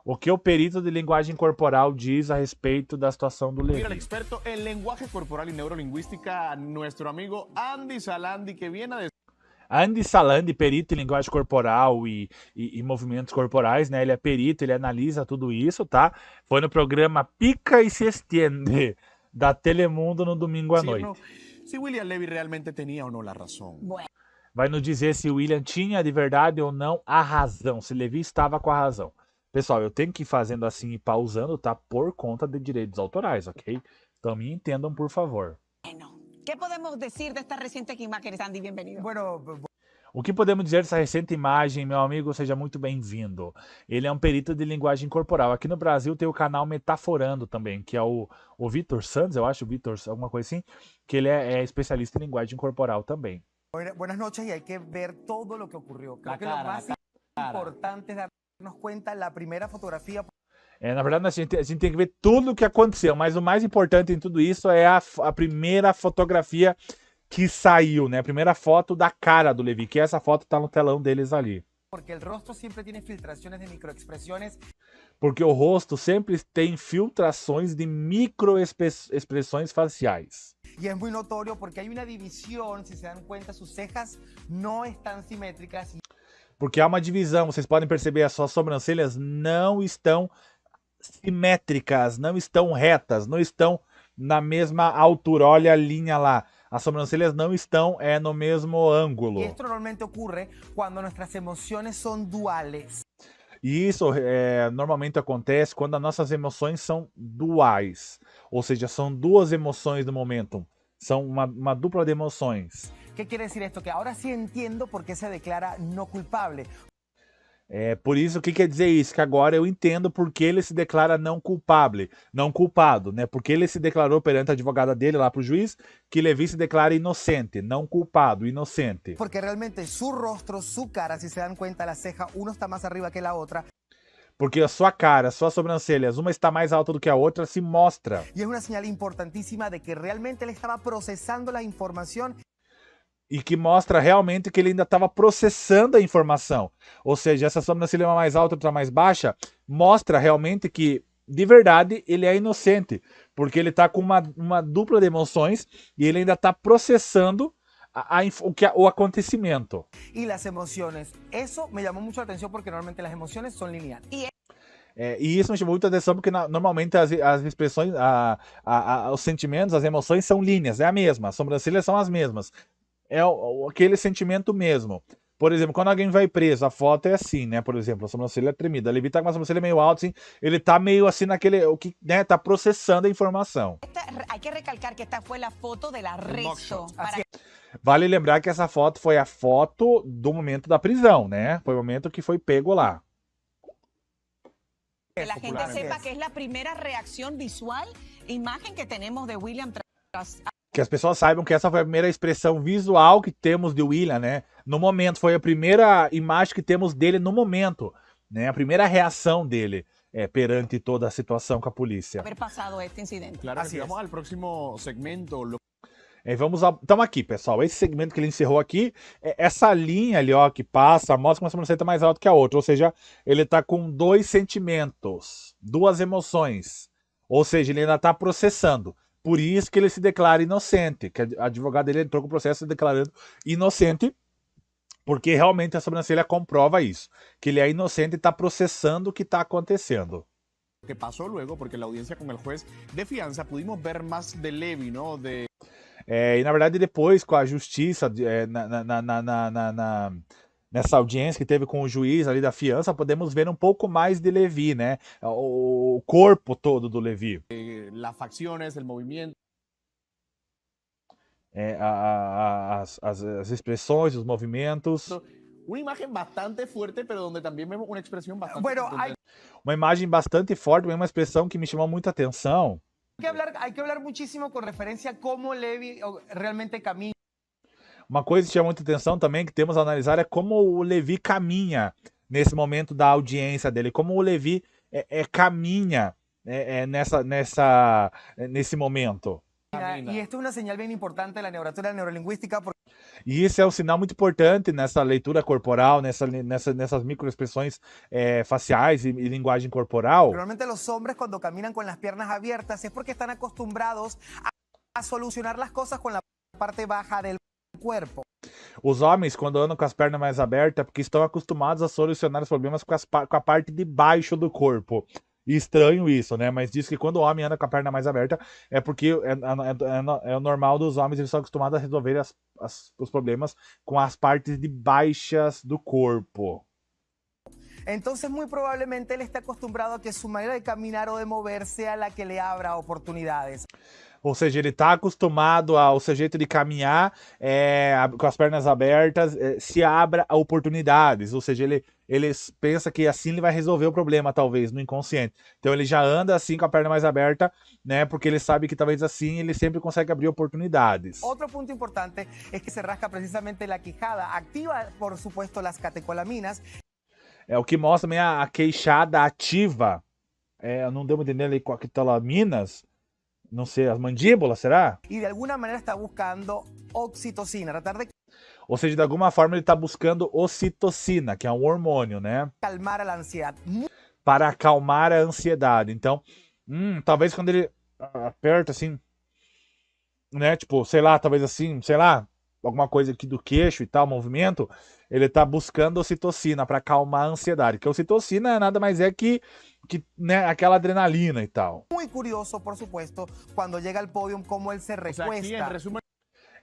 O que o perito de linguagem corporal diz a respeito da situação do Mira, el Levi. experto en lenguaje corporal y neurolingüística, nuestro amigo Andy Salandi, que viene a decir Andy Salandi, perito em linguagem corporal e movimentos corporais, né? Ele é perito, ele analisa tudo isso, tá? Foi no programa Pica e se Estende, da Telemundo, no domingo à noite. si William Levy realmente tenía o no la razón. Vai nos dizer se o William tinha de verdade ou não a razão, se Levi estava com a razão. Pessoal, eu tenho que ir fazendo assim e pausando, tá? Por conta de direitos autorais, ok? Então me entendam, por favor. ¿Qué podemos decir de estas recientes imágenes, Andy? Bienvenido. O que podemos dizer dessa recente imagem, meu amigo? Seja muito bem-vindo. Ele é um perito de linguagem corporal. Aqui no Brasil tem o canal Metaforando também, que é o Vitor Santos, eu acho, Vitor, alguma coisa assim, que ele é especialista em linguagem corporal também. Buenas noches y hay que ver todo lo que ocurrió. Creo que lo más importante es darnos cuenta la primera fotografía. Na verdade, a gente tem que ver tudo o que aconteceu, mas o mais importante em tudo isso é a primeira fotografia que saiu, né? A primeira foto da cara do Levi, que essa foto tá no telão deles ali. Porque el rostro siempre tiene filtraciones de microexpresiones. Porque o rosto sempre tem filtrações de microexpressões faciais. Y es muy notorio porque hay una división, si se dan cuenta, sus cejas no están simétricas. Porque há uma divisão, vocês podem perceber, as suas sobrancelhas não estão simétricas, não estão retas, não estão na mesma altura. Olha a linha lá. As sobrancelhas não estão no mesmo ângulo. Y esto normalmente ocurre cuando nuestras emociones son duales. E isso normalmente acontece quando as nossas emoções são duais. Ou seja, são duas emoções no momento. São uma dupla de emoções. ¿Qué quiere decir esto? Que ahora sí entiendo por qué se declara no culpable. Por isso, o que quer dizer isso? Que agora eu entendo por que ele se declara não culpado, né? Porque ele se declarou perante a advogada dele lá pro juiz que Levi se declara inocente, não culpado, inocente. Porque realmente su rostro, su cara, si se dan cuenta, la ceja, uno está más arriba que la otra. Porque a sua cara, as suas sobrancelhas, uma está mais alta do que a outra, se mostra. Y es una señal importantísima de que realmente él estaba procesando la información. E que mostra realmente que ele ainda estava processando a informação. Ou seja, essa sobrancelha mais alta, outra mais baixa, mostra realmente que, de verdade, ele é inocente. Porque ele está com uma dupla de emoções e ele ainda está processando o acontecimento. Y las emociones. Eso me llamó mucho la atención porque normalmente las emociones son lineales. E isso me chamou muita atenção porque normalmente as expressões, os sentimentos, as emoções são linhas, é a mesma. As sobrancelhas são as mesmas. É aquele sentimento mesmo. Por exemplo, quando alguém vai preso, a foto é assim, né? Por exemplo, a sobrancelha é tremida. A Levi tá com uma sobrancelha meio alta, assim, ele tá meio assim naquele, o que, né? Tá processando a informação. Hay que recalcar que esta fue la foto del arresto. Vale lembrar que essa foto foi a foto do momento da prisão, né? Foi o momento que foi pego lá. Que la gente sepa que es la primera reacción visual, imagen que tenemos de William tras... Que as pessoas saibam que essa foi a primeira expressão visual que temos de William, né? No momento, foi a primeira imagem que temos dele no momento, né? A primeira reação dele perante toda a situação com a polícia. Haber pasado este incidente. Claro, que vamos al próximo segmento. Estamos aqui, pessoal. Esse segmento que ele encerrou aqui, essa linha ali, ó, que passa, mostra que uma sobrancelha mais alta que a outra. Ou seja, ele tá com dois sentimentos, duas emoções. Ou seja, ele ainda tá processando. Por isso que ele se declara inocente, que a advogada dele entrou com o processo se declarando inocente, porque realmente a sobrancelha comprova isso, que ele é inocente e está processando o que está acontecendo. Que pasó luego, porque la audiencia con el juez de fianza pudimos ver más de Levy, ¿no? E na verdade depois com a justiça, nessa audiência que teve com o juiz ali da fiança, podemos ver um pouco mais de Levi, né? O corpo todo do Levi. Las facciones, el movimiento. As expressões, os movimentos. Uma imagem bastante forte, mas onde também vemos uma expressão bastante Uma imagem bastante forte, uma expressão que me chamou muita atenção. Hay que hablar muchísimo con referencia a cómo Levi realmente camina. Uma coisa que chama muita atenção também, que temos a analisar, é como o Levi caminha nesse momento da audiência dele, como o Levi caminha nesse momento. Y esto es una señal bien importante de la neuratura neurolingüística porque E isso é um sinal muito importante nessa leitura corporal, nessas microexpressões faciais e linguagem corporal. normalmente los hombres cuando caminan con las piernas abiertas es porque están acostumbrados a solucionar las cosas con la parte baja del cuerpo. Os homens, quando andam com as pernas mais abertas, é porque estão acostumados a solucionar os problemas com a parte de baixo do corpo. E estranho isso, né? Mas diz que quando o homem anda com a perna mais aberta, é porque é o normal dos homens, eles são acostumados a resolver os problemas com as partes de baixas do corpo. Entonces muy probablemente él esté acostumbrado a que su manera de caminar o de mover sea la que le abra oportunidades. Ou seja, ele está acostumado ao seu jeito de caminhar com as pernas abertas, se abra a oportunidades. Ou seja, ele pensa que assim ele vai resolver o problema, talvez, no inconsciente. Então ele já anda assim com a perna mais aberta, né? Porque ele sabe que talvez assim ele sempre consegue abrir oportunidades. Otro punto importante es que se rasca precisamente la quijada. Activa, por supuesto, las catecolaminas. É o que mostra também a queixada ativa. Não deu pra entender ali com a catecolaminas. Não sei, as mandíbulas, será? Y de alguna manera está buscando oxitocina, tratar de Ou seja, de alguma forma ele está buscando ocitocina, que é um hormônio, né? calmar a la ansiedad. Para acalmar a ansiedade. Então, talvez quando ele aperta assim, né? Tipo, sei lá, talvez assim, sei lá, alguma coisa aqui do queixo e tal, movimento, ele tá buscando ocitocina para acalmar a ansiedade. Que a ocitocina nada mais é que né, aquela adrenalina e tal. Muy curioso, por supuesto, cuando llega al podio, cómo él se O sea, recuesta. aquí en resumen,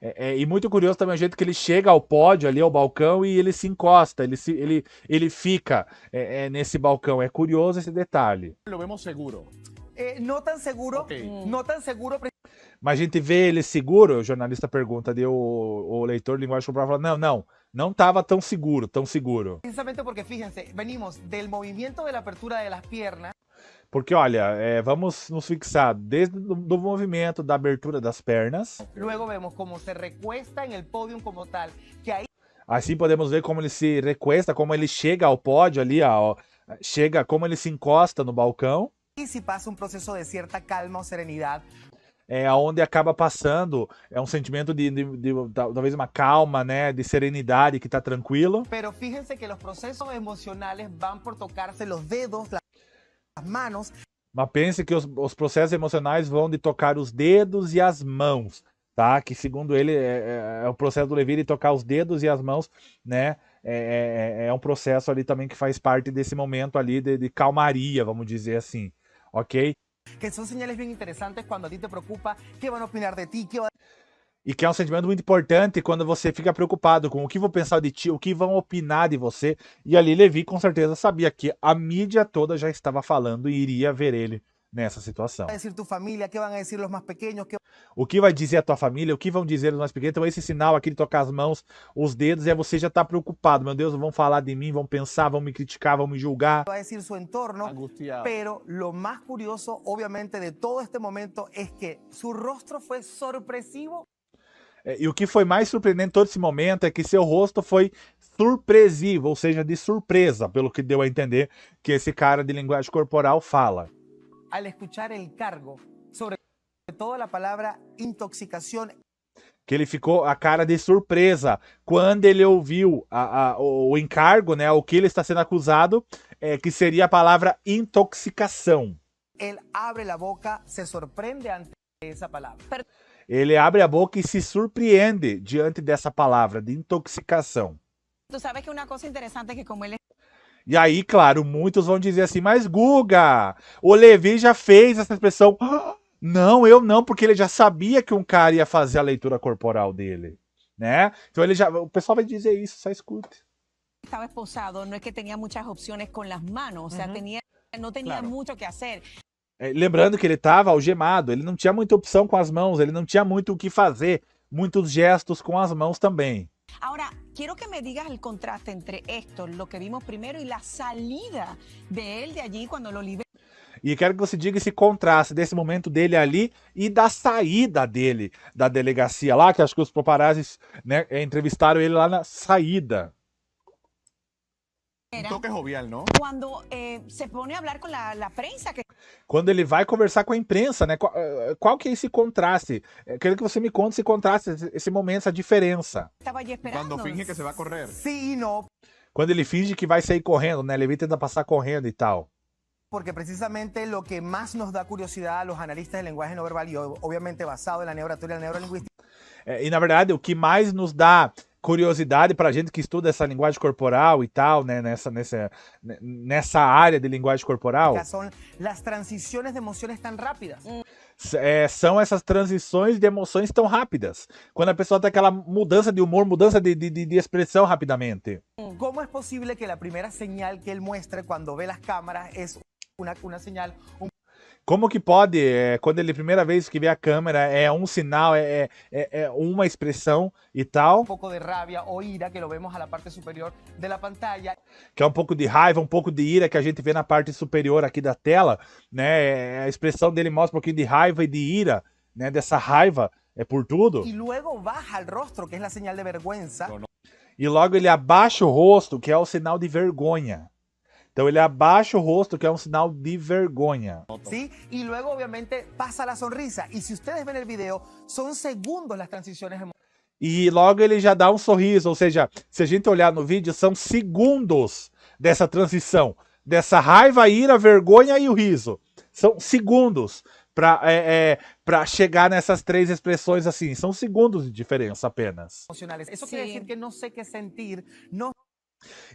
E muito curioso também o jeito que ele chega ao pódio ali, ao balcão, e ele se encosta, ele fica nesse balcão. É curioso esse detalhe. lo vemos seguro. No tan seguro, Ok. no tan seguro Mas a gente vê ele seguro, o jornalista pergunta, o leitor de linguagem corporal fala, não estava tão seguro, precisamente porque fíjense, venimos del movimiento de la apertura de las piernas. Porque, olha, vamos nos fixar desde do movimento da abertura das pernas. Luego vemos cómo se recuesta en el podio como tal, que ahí Assim podemos ver como ele se recuesta, como ele chega ao pódio ali, ó, como ele se encosta no balcão. sí pasa un proceso de cierta calma o serenidad. Onde acaba passando um sentimento de talvez uma calma, né, de serenidade, que tá tranquilo. Pero fíjense que los procesos emocionales van por tocarse los dedos, las manos. Mas pense que os processos emocionais vão de tocar os dedos e as mãos, tá? Que segundo ele é o processo do Levi de tocar os dedos e as mãos, né? É um processo ali também que faz parte desse momento ali de calmaria, vamos dizer assim, ok? Que son señales bien interesantes cuando a ti te preocupa qué van a opinar de ti, qué va E que é um sentimento muito importante quando você fica preocupado com o que vão pensar de ti, o que vão opinar de você. E ali Levi com certeza sabia que a mídia toda já estava falando e iria ver ele nessa situação. a decir tu familia, qué van a decir los más pequeños, qué O que vai dizer a tua família, o que vão dizer os mais pequenos. Então esse sinal aqui de tocar as mãos, os dedos, você já está preocupado. Meu Deus, vão falar de mim, vão pensar, vão me criticar, vão me julgar. va a decir su entorno. Angustiado. Pero lo más curioso, obviamente, de todo este momento es que su rostro fue sorpresivo. E o que foi mais surpreendente em todo esse momento é que seu rosto foi surpresivo, ou seja, de surpresa, pelo que deu a entender que esse cara de linguagem corporal fala. Al escuchar el cargo, sobre todo la palabra intoxicación, Que ele ficou a cara de surpresa quando ele ouviu o encargo, né, o que ele está sendo acusado, que seria a palavra intoxicação. él abre la boca, se sorprende ante esa palabra. Ele abre a boca e se surpreende diante dessa palavra de intoxicação. Tú sabes que una cosa interesante es que como él E aí, claro, muitos vão dizer assim, mas Guga, o Levi já fez essa expressão. Não, eu não, porque ele já sabia que um cara ia fazer a leitura corporal dele, né? Então o pessoal vai dizer isso, só escute. estaba esposado, no es que tenía muchas opciones con las manos, o sea, no tenía Claro. mucho que hacer. Lembrando que ele estava algemado, ele não tinha muita opção com as mãos, ele não tinha muito o que fazer, muitos gestos com as mãos também. Ahora, quiero que me digas el contraste entre esto, lo que vimos primero, y la salida de él de allí cuando lo liberan. E quero que você diga esse contraste desse momento dele ali e da saída dele da delegacia lá, que acho que os paparazzis, né, entrevistaram ele lá na saída. Un toque jovial, ¿no? Cuando se pone a hablar con la prensa, que Quando ele vai conversar com a imprensa, né? Qual que é esse contraste? Quero que você me conte esse contraste, esse momento, essa diferença. Estaba allí esperando. Cuando finge que se va a correr. Sí y no, Quando ele finge que vai sair correndo, né? Levi tenta passar correndo e tal. porque precisamente lo que más nos da curiosidad a los analistas del lenguaje no verbal y obviamente basado en la neuroteoría y la neurolingüística E na verdade, o que mais nos dá curiosidade pra gente que estuda essa linguagem corporal e tal, né? Nessa área de linguagem corporal, son las transiciones de emociones tan rápidas. são essas transições de emoções tão rápidas. Quando a pessoa tem aquela mudança de humor, mudança de expressão rapidamente. ¿Cómo es posible que la primera señal que él muestre cuando ve las cámaras es una señal un Como que pode, quando ele primeira vez que vê a câmera, é um sinal, é uma expressão e tal, poco de rabia o ira que lo vemos a la parte superior de la pantalla? que é um pouco de raiva, um pouco de ira que a gente vê na parte superior aqui da tela, né? A expressão dele mostra um pouquinho de raiva e de ira, né? Dessa raiva por tudo. Y luego baja al rostro, que es la señal de vergüenza. E logo ele abaixa o rosto, que é o sinal de vergonha. Então ele abaixa o rosto, que é um sinal de vergonha. ¿Sí? Y luego obviamente pasa la sonrisa. Y si ustedes ven el video, son segundos las transiciones E logo ele já dá um sorriso, ou seja, se a gente olhar no vídeo, são segundos dessa transição, dessa raiva, ira, vergonha e o riso. São segundos para chegar nessas três expressões assim. São segundos de diferença apenas. emocionales. Eso Sí. quiere decir que no sé qué sentir, no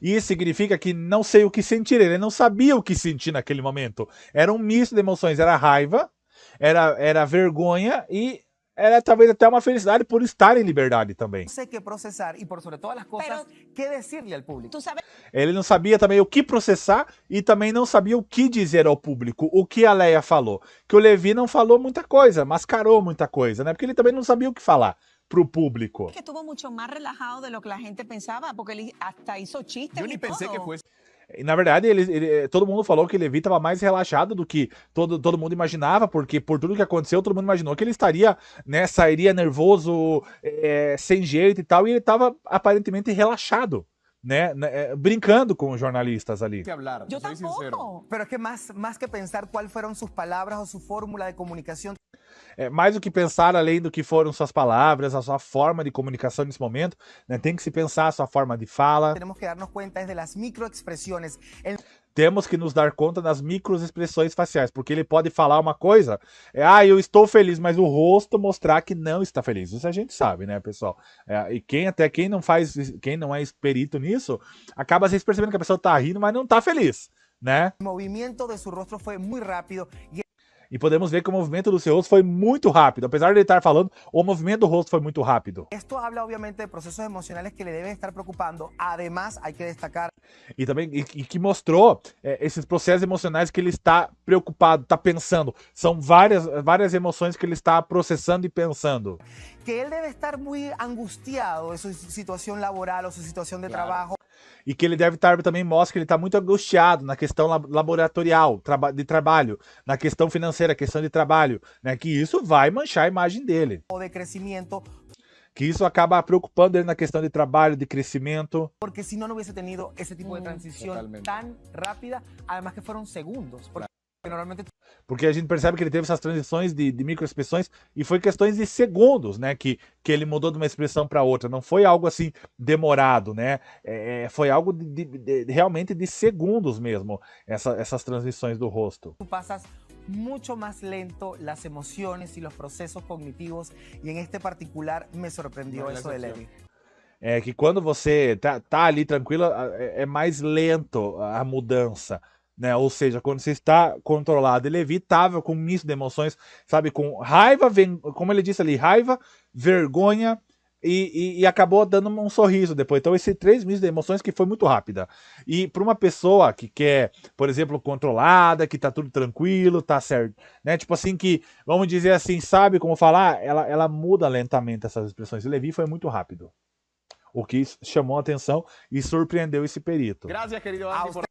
E isso significa que não sei o que sentir. Ele não sabia o que sentir naquele momento. Era um misto de emoções. Era raiva, era vergonha e era talvez até uma felicidade por estar em liberdade também. sé qué procesar y por sobre todas las cosas, Pero- qué decirle al público. Tú sabes Ele não sabia também o que processar e também não sabia o que dizer ao público, o que a Leia falou. Que o Levi não falou muita coisa, mascarou muita coisa, né? Porque ele também não sabia o que falar pro público. que estuvo mucho más relajado de lo que la gente pensaba, porque él hasta hizo chistes Yo y ni pensé todo. que fuese E, na verdade, todo mundo falou que Levi estava mais relaxado do que todo mundo imaginava, porque por tudo que aconteceu, todo mundo imaginou que ele estaria, né, sairia nervoso, sem jeito e tal, e ele estava aparentemente relaxado, né, brincando com os jornalistas ali. que hablar. Yo te soy sincero. tampoco. Pero es que más que pensar cuáles fueron sus palabras o su fórmula de comunicación, Mais do que pensar além do que foram suas palavras, a sua forma de comunicação nesse momento, né, tem que se pensar a sua forma de fala. tenemos que darnos cuenta es de las microexpresiones. Él Temos que nos dar conta das microexpressões faciais, porque ele pode falar uma coisa, eu estou feliz, mas o rosto mostrar que não está feliz. Isso a gente sabe, né, pessoal? E quem não é perito nisso, acaba às vezes percebendo que a pessoa está rindo, mas não está feliz, né? el movimiento de su rostro fue muy rápido y E podemos ver que o movimento do seu rosto foi muito rápido. Apesar de ele estar falando, o movimento do rosto foi muito rápido. esto habla obviamente de procesos emocionales que le deben estar preocupando. Además, hay que destacar E também que mostrou esses processos emocionais que ele está preocupado, está pensando. São várias emoções que ele está processando e pensando. que él debe estar muy angustiado de su situación laboral o su situación de trabajo. E que ele deve estar também mostra que ele está muito angustiado na questão laboratorial, de trabalho, na questão financeira, questão de trabalho, né? Que isso vai manchar a imagem dele. O de crecimiento, Que isso acaba preocupando ele na questão de trabalho, de crescimento. porque si no, no hubiese tenido ese tipo de transición Totalmente. tan rápida, además que fueron segundos, porque normalmente Porque a gente percebe que ele teve essas transições de microexpressões e foi questões de segundos, né? Que ele mudou de uma expressão para outra. Não foi algo assim demorado, né? Foi algo realmente de segundos mesmo, essas transições do rosto. tú pasas mucho más lento las emociones y los procesos cognitivos, y en este particular me sorprendió No es la eso de excepción. É que quando você tá ali tranquilo, é mais lento a mudança, né? Ou seja, quando você está controlado, ele evitava com um misto de emoções, sabe? Com raiva, como ele disse ali, raiva, vergonha e acabou dando um sorriso depois. Então, esses três mistos de emoções que foi muito rápida. E para uma pessoa que quer, por exemplo, controlada, que tá tudo tranquilo, tá certo, né? Tipo assim, que, vamos dizer assim, sabe como falar? Ela muda lentamente essas expressões. E Levi foi muito rápido. O que chamou a atenção e surpreendeu esse perito. Gracias, querido Andy, por